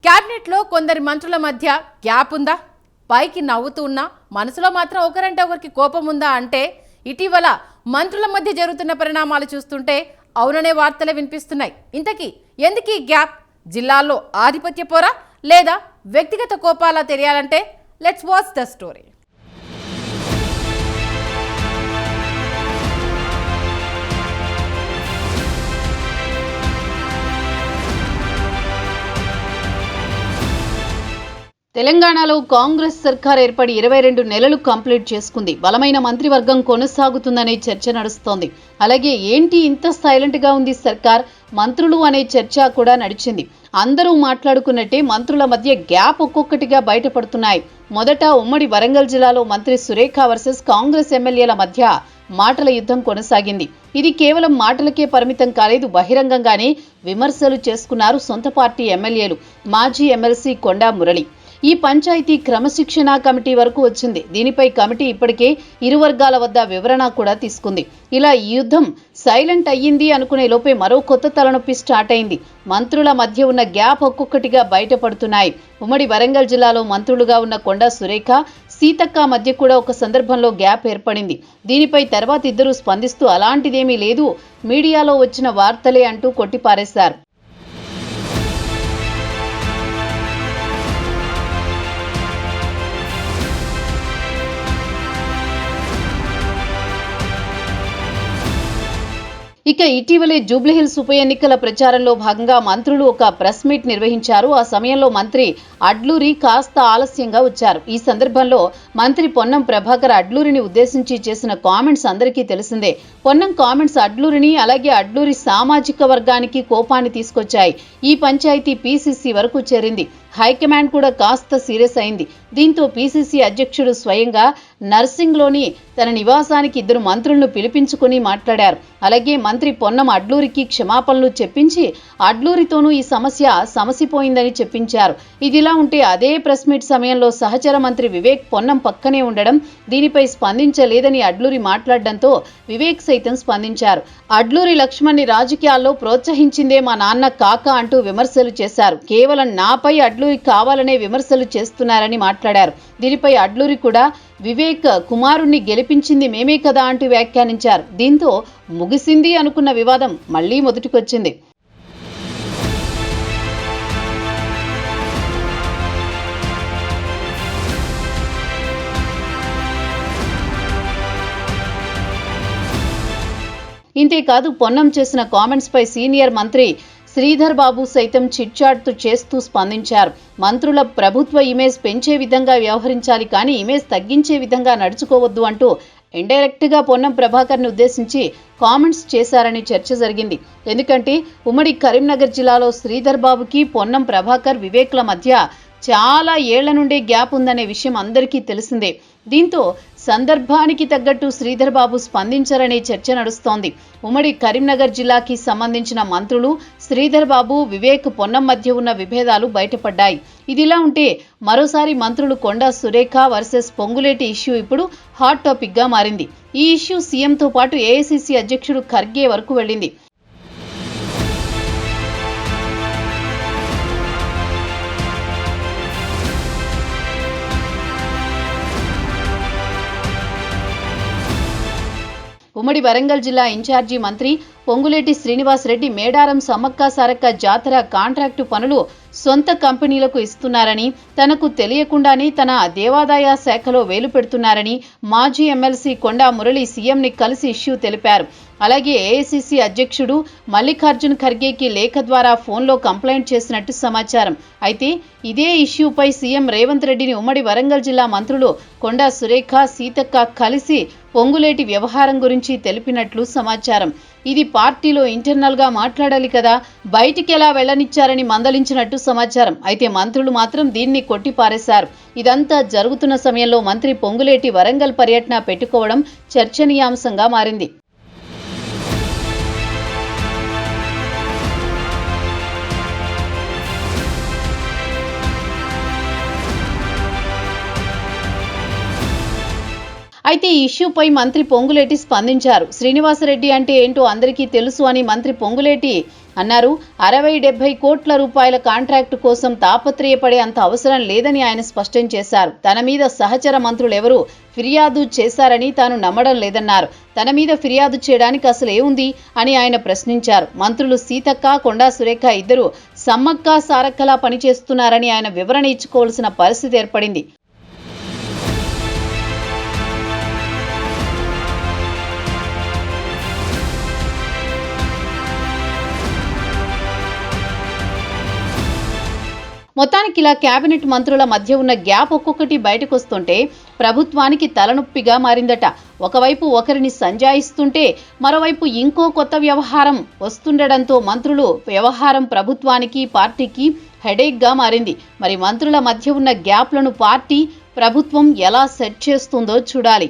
క్యాబినెట్లో కొందరి మంత్రుల మధ్య గ్యాప్ ఉందా? పైకి నవ్వుతూ ఉన్నా మనసులో మాత్రం ఒకరంటే ఒకరికి కోపం ఉందా అంటే ఇటీవల మంత్రుల మధ్య జరుగుతున్న పరిణామాలు చూస్తుంటే అవుననే వార్తలే వినిపిస్తున్నాయి. ఇంతకీ ఎందుకు ఈ గ్యాప్? జిల్లాల్లో ఆధిపత్య పోరా లేదా వ్యక్తిగత కోపాలా తెలియాలంటే లెట్స్ వాచ్ ద స్టోరీ. తెలంగాణలో కాంగ్రెస్ సర్కార్ ఏర్పడి 22 నెలలు కంప్లీట్ చేసుకుంది. బలమైన మంత్రివర్గం కొనసాగుతుందనే చర్చ నడుస్తోంది. అలాగే ఏంటి ఇంత సైలెంట్ గా ఉంది సర్కార్, మంత్రులు అనే చర్చ కూడా నడిచింది. అందరూ మాట్లాడుకున్నట్టే మంత్రుల మధ్య గ్యాప్ ఒక్కొక్కటిగా బయటపడుతున్నాయి. మొదట ఉమ్మడి వరంగల్ జిల్లాలో మంత్రి సురేఖ వర్సెస్ కాంగ్రెస్ ఎమ్మెల్యేల మధ్య మాటల యుద్ధం కొనసాగింది. ఇది కేవలం మాటలకే పరిమితం కాలేదు. బహిరంగంగానే విమర్శలు చేసుకున్నారు సొంత పార్టీ ఎమ్మెల్యేలు. మాజీ ఎమ్మెల్సీ కొండా మురళి. ఈ పంచాయతీ క్రమశిక్షణ కమిటీ వరకు వచ్చింది. దీనిపై కమిటీ ఇప్పటికే ఇరు వర్గాల వద్ద వివరణ కూడా తీసుకుంది. ఇలా ఈ యుద్ధం సైలెంట్ అయ్యింది అనుకునే లోపే మరో కొత్త తలనొప్పి స్టార్ట్ అయింది. మంత్రుల మధ్య ఉన్న గ్యాప్ ఒక్కొక్కటిగా బయటపడుతున్నాయి. ఉమ్మడి వరంగల్ జిల్లాలో మంత్రులుగా ఉన్న కొండా సురేఖ, సీతక్క మధ్య కూడా ఒక సందర్భంలో గ్యాప్ ఏర్పడింది. దీనిపై తర్వాత ఇద్దరు స్పందిస్తూ అలాంటిదేమీ లేదు, మీడియాలో వచ్చిన వార్తలే అంటూ కొట్టిపారేశారు. ఇక ఇటీవలే జూబ్లీహిల్స్ ఉప ఎన్నికల ప్రచారంలో భాగంగా మంత్రులు ఒక ప్రెస్ మీట్ నిర్వహించారు. ఆ సమయంలో మంత్రి అడ్లూరి కాస్త ఆలస్యంగా వచ్చారు. ఈ సందర్భంలో మంత్రి పొన్నం ప్రభాకర్ అడ్లూరిని ఉద్దేశించి చేసిన కామెంట్స్ అందరికీ తెలిసిందే. పొన్నం కామెంట్స్ అడ్లూరిని అలాగే అడ్లూరి సామాజిక వర్గానికి కోపాన్ని తీసుకొచ్చాయి. ఈ పంచాయతీ పీసీసీ వరకు చేరింది. హైకమాండ్ కూడా కాస్త సీరియస్ అయింది. దీంతో పీసీసీ అధ్యక్షుడు స్వయంగా నర్సింగ్లోని తన నివాసానికి ఇద్దరు మంత్రులను పిలిపించుకుని మాట్లాడారు. అలాగే మంత్రి పొన్నం అడ్లూరికి క్షమాపణలు చెప్పించి అడ్లూరితోనూ ఈ సమస్య సమసిపోయిందని చెప్పించారు. ఇదిలా ఉంటే అదే ప్రెస్ మీట్ సమయంలో సహచర మంత్రి వివేక్ పొన్నం పక్కనే ఉండడం, దీనిపై స్పందించలేదని అడ్లూరి మాట్లాడడంతో వివేక్ సైతం స్పందించారు. అడ్లూరి లక్ష్మణ్ని రాజకీయాల్లో ప్రోత్సహించిందే మా నాన్న కాక అంటూ విమర్శలు చేశారు. కేవలం నాపై అడ్లూరి కావాలనే విమర్శలు చేస్తున్నారని మాట్లాడారు. దీనిపై అడ్లూరి కూడా వివేక్ కుమారుణ్ణి గెలిపించింది మేమే కదా అంటూ వ్యాఖ్యానించారు. దీంతో ముగిసింది అనుకున్న వివాదం మళ్లీ మొదటికొచ్చింది. ఇంతేకాదు పొన్నం చేసిన కామెంట్స్ పై సీనియర్ మంత్రి శ్రీధర్ బాబు సైతం చిట్చాట్ చేస్తూ స్పందించారు. మంత్రుల ప్రభుత్వ ఇమేజ్ పెంచే విధంగా వ్యవహరించాలి, కానీ ఇమేజ్ తగ్గించే విధంగా నడుచుకోవద్దు అంటూ ఇండైరెక్ట్ గా పొన్నం ప్రభాకర్ ని ఉద్దేశించి కామెంట్స్ చేశారని చర్చ జరిగింది. ఎందుకంటే ఉమ్మడి కరీంనగర్ జిల్లాలో శ్రీధర్ బాబుకి పొన్నం ప్రభాకర్ వివేక్ల మధ్య చాలా ఏళ్ల నుండే గ్యాప్ ఉందనే విషయం అందరికీ తెలిసిందే. దీంతో సందర్భానికి తగ్గట్టు శ్రీధర్ బాబు స్పందించారనే చర్చ నడుస్తోంది. ఉమ్మడి కరీంనగర్ జిల్లాకి సంబంధించిన మంత్రులు శ్రీధర్ బాబు, వివేక్, పొన్నం మధ్య ఉన్న విభేదాలు బయటపడ్డాయి. ఇదిలా ఉంటే మరోసారి మంత్రులు కొండా సురేఖ వర్సెస్ పొంగులేటి ఇష్యూ ఇప్పుడు హాట్ టాపిక్ గా మారింది. ఈ ఇష్యూ సీఎంతో పాటు ఏఐసీసీ అధ్యక్షుడు ఖర్గే వరకు వెళ్ళింది. ఉమ్మడి వరంగల్ జిల్లా ఇన్ఛార్జి మంత్రి పొంగులేటి శ్రీనివాస్ రెడ్డి మేడారం సమ్మక్క సారక్క జాతర కాంట్రాక్టు పనులు సొంత కంపెనీలకు ఇస్తున్నారని, తనకు తెలియకుండానే తన దేవాదాయ శాఖలో వేలు పెడుతున్నారని మాజీ ఎమ్మెల్సీ కొండా మురళి సీఎంని కలిసి ఇష్యూ తెలిపారు. అలాగే ఏఐసీసీ అధ్యక్షుడు మల్లికార్జున్ ఖర్గేకి లేఖ ద్వారా ఫోన్లో కంప్లైంట్ చేసినట్టు సమాచారం. అయితే ఇదే ఇష్యూపై సీఎం రేవంత్ రెడ్డిని ఉమ్మడి వరంగల్ జిల్లా మంత్రులు కొండా సురేఖ, సీతక్క కలిసి పొంగులేటి వ్యవహారం గురించి తెలిపినట్లు సమాచారం. ఇది పార్టీలో ఇంటర్నల్ గా మాట్లాడాలి కదా, బయటికి ఎలా వెళ్లనిచ్చారని మందలించినట్టు సమాచారం. అయితే మంత్రులు మాత్రం దీన్ని కొట్టిపారేశారు. ఇదంతా జరుగుతున్న సమయంలో మంత్రి పొంగులేటి వరంగల్ పర్యటన పెట్టుకోవడం చర్చనీయాంశంగా మారింది. అయితే ఈ ఇష్యూపై మంత్రి పొంగులేటి స్పందించారు. శ్రీనివాసరెడ్డి అంటే ఏంటో అందరికీ తెలుసు అని మంత్రి పొంగులేటి అన్నారు. 60-70 కోట్ల రూపాయల కాంట్రాక్టు కోసం తాపత్రయపడే అంత అవసరం లేదని ఆయన స్పష్టం చేశారు. తన మీద సహచర మంత్రులెవరూ ఫిర్యాదు చేశారని తాను నమ్మడం లేదన్నారు. తన మీద ఫిర్యాదు చేయడానికి అసలు ఏముంది అని ఆయన ప్రశ్నించారు. మంత్రులు సీతక్క, కొండా సురేఖ ఇద్దరు సమ్మక్క సారక్కలా పనిచేస్తున్నారని ఆయన వివరణ ఇచ్చుకోవాల్సిన పరిస్థితి ఏర్పడింది. మొత్తానికి ఇలా కేబినెట్ మంత్రుల మధ్య ఉన్న గ్యాప్ ఒక్కొక్కటి బయటకొస్తుంటే ప్రభుత్వానికి తలనొప్పిగా మారిందట. ఒకవైపు ఒకరిని సంజాయిస్తుంటే మరోవైపు ఇంకో కొత్త వ్యవహారం వస్తుండడంతో మంత్రులు వ్యవహారం ప్రభుత్వానికి, పార్టీకి హెడేక్గా మారింది. మరి మంత్రుల మధ్య ఉన్న గ్యాప్లను పార్టీ, ప్రభుత్వం ఎలా సెట్ చేస్తుందో చూడాలి.